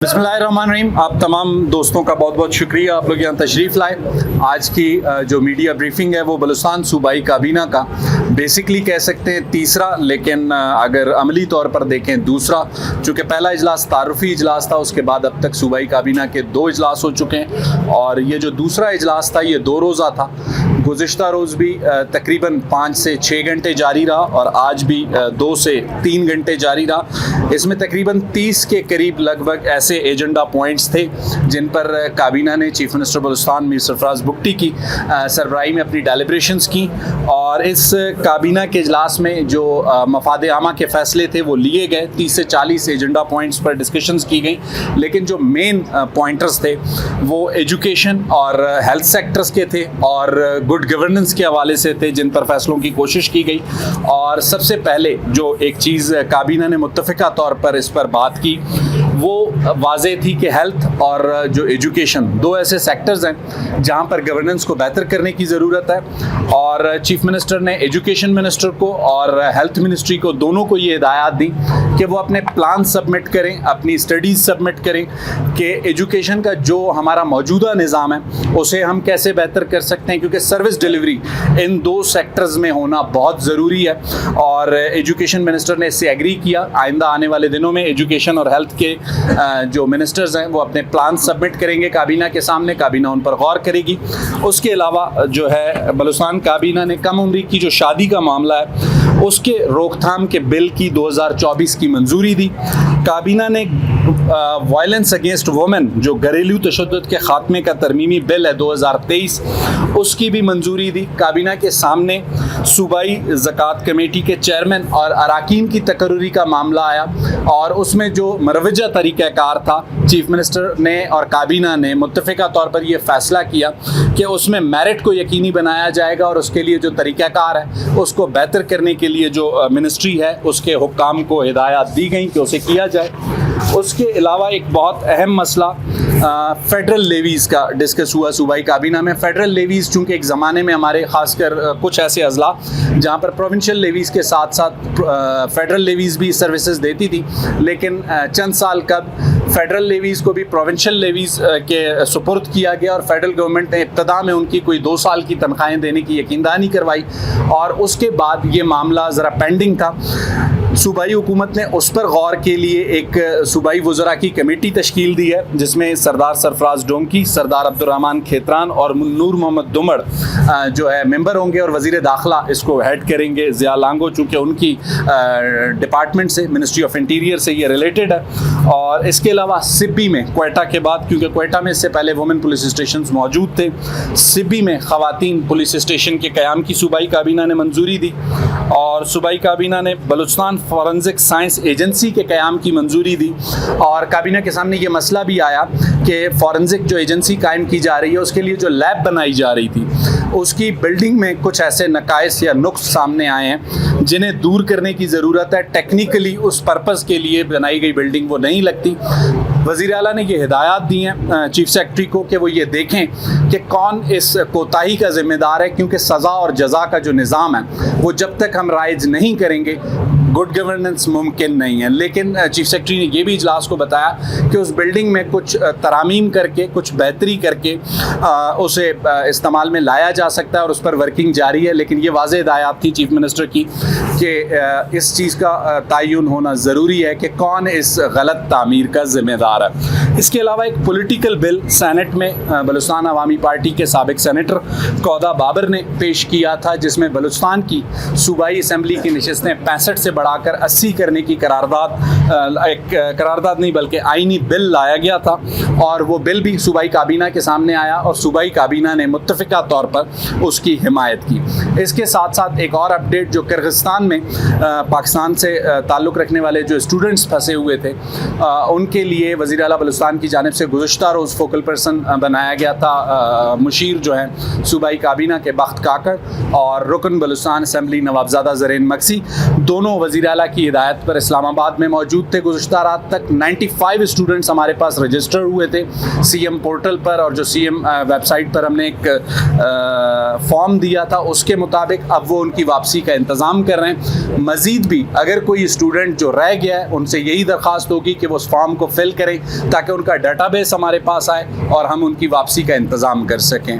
बिस्मिल्लाहिर्रहमानिर्रहीम। आप तमाम दोस्तों का बहुत बहुत शुक्रिया, आप लोग यहाँ तशरीफ़ लाए। आज की जो मीडिया ब्रीफिंग है वो बलूचिस्तान सूबाई काबीना का बेसिकली कह सकते हैं तीसरा, लेकिन अगर अमली तौर पर देखें दूसरा, चूँकि पहला इजलास तारुफी इजलास था, उसके बाद अब तक सूबाई काबीना के 2 इजलास हो चुके हैं और ये जो दूसरा इजलास था ये 2 रोज़ा था। गुज़िश्ता रोज़ भी तकरीबन 5 से 6 घंटे जारी रहा और आज भी 2 से 3 घंटे जारी रहा। इसमें तकरीबन 30 के करीब लगभग ऐसे एजेंडा पॉइंट्स थे जिन पर काबीना ने चीफ मिनिस्टर बलूचिस्तान मीर सरफराज बुगटी की सरबराही में अपनी डेलिब्रेशंस की और इस काबीना के इजलास में जो मफाद आमा के फ़ैसले थे वो लिए गए। 30 से 40 एजेंडा पॉइंट्स पर डिस्कशंस की गई, लेकिन जो मेन पॉइंटर्स थे वो एजुकेशन और हेल्थ सेक्टर्स के थे और गुड गवर्नेंस के हवाले से थे जिन पर फैसलों की कोशिश की गई। और सबसे पहले जो एक चीज़ काबीना ने मुत्तफ़िका तौर पर इस पर बात की वो वाज़े थी कि हेल्थ और जो एजुकेशन 2 ऐसे सेक्टर्स हैं जहां पर गवर्नेंस को बेहतर करने की ज़रूरत है और चीफ मिनिस्टर ने एजुकेशन मिनिस्टर को और हेल्थ मिनिस्ट्री को दोनों को ये हिदायत दी कि वो अपने प्लान सबमिट करें, अपनी स्टडीज़ सबमिट करें कि एजुकेशन का जो हमारा मौजूदा निज़ाम है उसे हम कैसे बेहतर कर सकते हैं, क्योंकि सर्विस डिलीवरी इन 2 सेक्टर्स में होना बहुत ज़रूरी है। और एजुकेशन मिनिस्टर ने इससे एग्री किया। आइंदा आने वाले दिनों में एजुकेशन और हेल्थ के जो मिनिस्टर्स हैं वो अपने प्लान सबमिट करेंगे काबीना के सामने, काबीना उन पर गौर करेगी। उसके अलावा जो है बलूचिस्तान काबीना ने कम उम्री की जो शादी का मामला है उसके रोकथाम के बिल की 2024 की मंजूरी दी। काबीना ने वायलेंस अगेंस्ट वुमेन जो घरेलू तशद्दुद के ख़ात्मे का तरमीमी बिल है 2023 उसकी भी मंजूरी दी। काबीना के सामने सूबाई ज़कात कमेटी के चेयरमैन और अराकीन की तकर्रुरी का मामला आया और उसमें जो मरवजा तरीक़ाकार था चीफ मिनिस्टर ने और काबीना ने मुत्तफ़िका तौर पर यह फ़ैसला किया कि उसमें मेरिट को यकीनी बनाया जाएगा और उसके लिए जो तरीक़ाकार है उसको बेहतर करने के लिए जो मिनिस्ट्री है उसके हुक्काम को हिदायत दी गई कि उसे किया जाए। उसके अलावा एक बहुत अहम मसला फ़ेडरल लेवीज़ का डिस्कस हुआ सूबाई काबीना में। फ़ेडरल लेवीज़ चूँकि एक ज़माने में हमारे ख़ासकर कुछ ऐसे अज़ला जहाँ पर प्रोविंशियल लेवीज़ के साथ साथ फ़ेडरल लेवीज़ भी सर्विसेज देती थी, लेकिन चंद साल कब फ़ेडरल लेवीज़ को भी प्रोविंशियल लेवीज़ के सुपुर्द किया गया और फ़ेडरल गवर्नमेंट ने इब्तदा में उनकी कोई 2 साल की तनख्वाहें देने की यकीनदहानी करवाई और उसके बाद ये मामला ज़रा पेंडिंग था। सूबाई हुकूमत ने उस पर गौर के लिए एक सूबाई वज़रा की कमेटी तश्कील दी है जिसमें सरदार सरफराज डोंकी, सरदार अब्दुर्रहमान खेतरान और नूर मोहम्मद दुमड़ जो है मेंबर होंगे और वज़ीर दाखिला इसको हेड करेंगे। ज़िया लांगो चूँकि उनकी डिपार्टमेंट से मिनिस्ट्री ऑफ इंटीरियर से ये रिलेटेड है। और इसके अलावा सिब्बी में क्वेटा के बाद, क्योंकि क्वेटा में इससे पहले वुमेन पुलिस स्टेशन मौजूद थे, सिब्बी में ख़वातीन पुलिस स्टेशन के क़याम की सूबाई काबीना ने मंजूरी दी और सूबाई काबीना ने बलूचिस्तान फॉरेंसिक साइंस एजेंसी के क़याम की मंजूरी दी। और काबीना के सामने ये मसला भी आया कि फॉरेंसिक जो एजेंसी कायम की जा रही है उसके लिए जो लैब बनाई जा रही थी उसकी बिल्डिंग में कुछ ऐसे नकाइस या नुक्स सामने आए हैं जिन्हें दूर करने की ज़रूरत है। टेक्निकली उस पर्पज़ के लिए बनाई गई बिल्डिंग वो नहीं लगती। वज़ीर आला ने ये हिदायत दी हैं चीफ सेक्रेटरी को कि वो ये देखें कि कौन इस कोताही का ज़िम्मेदार है, क्योंकि सज़ा और जज़ा का जो निज़ाम है वो जब तक हम राइज नहीं करेंगे गुड गवर्नेंस मुमकिन नहीं है। लेकिन चीफ सेक्रेटरी ने ये भी इजलास को बताया कि उस बिल्डिंग में कुछ तरामीम करके, कुछ बेहतरी करके उसे इस्तेमाल में लाया जा सकता है और उस पर वर्किंग जारी है। लेकिन ये वाज़ेह हिदायत थी चीफ मिनिस्टर की कि इस चीज़ का तयन होना ज़रूरी है कि कौन इस गलत तामीर का ज़िम्मेदार है। इसके अलावा एक पॉलिटिकल बिल सेनेट में बलूचिस्तान अवामी पार्टी के साबिक सेनेटर कौदा बाबर ने पेश किया था जिसमें बलूचिस्तान की सूबाई असम्बली की नशिस्तें 65 से बढ़ाकर 80 करने की करारदाद नहीं बल्कि आइनी बिल लाया गया था और वो बिल भी सूबाई काबीना के सामने आया और सूबाई काबीना ने मुत्तफ़िका तौर पर उसकी हिमायत की। इसके साथ साथ एक और अपडेट, जो किर्गिस्तान में पाकिस्तान से ताल्लुक़ रखने वाले जो स्टूडेंट्स फंसे हुए थे उनके लिए वज़ीर आला बलूचिस्तान की जानिब से गुज़श्ता रोज़ फोकल पर्सन बनाया गया था मुशीर जो हैं सूबाई काबीना के बख्त काकड़ और रुकन बलूचिस्तान असम्बली नवाबज़ादा ज़रीन मक्सी, दोनों वज़ीर आला की हिदायत पर इस्लामाबाद में मौजूद थे। गुज़श्ता रात तक 95 स्टूडेंट्स हमारे पास रजिस्टर हुए थे सीएम पोर्टल पर और जो सीएम ویب سائٹ پر ہم نے ایک فارم دیا تھا، اس کے مطابق اب وہ ان کی واپسی کا انتظام کر رہے ہیں. مزید بھی اگر کوئی اسٹوڈنٹ جو رہ گیا ہے ان سے یہی درخواست ہوگی کہ وہ اس فارم کو فل کریں تاکہ ان کا ڈیٹا بیس ہمارے پاس آئے اور ہم ان کی واپسی کا انتظام کر سکیں.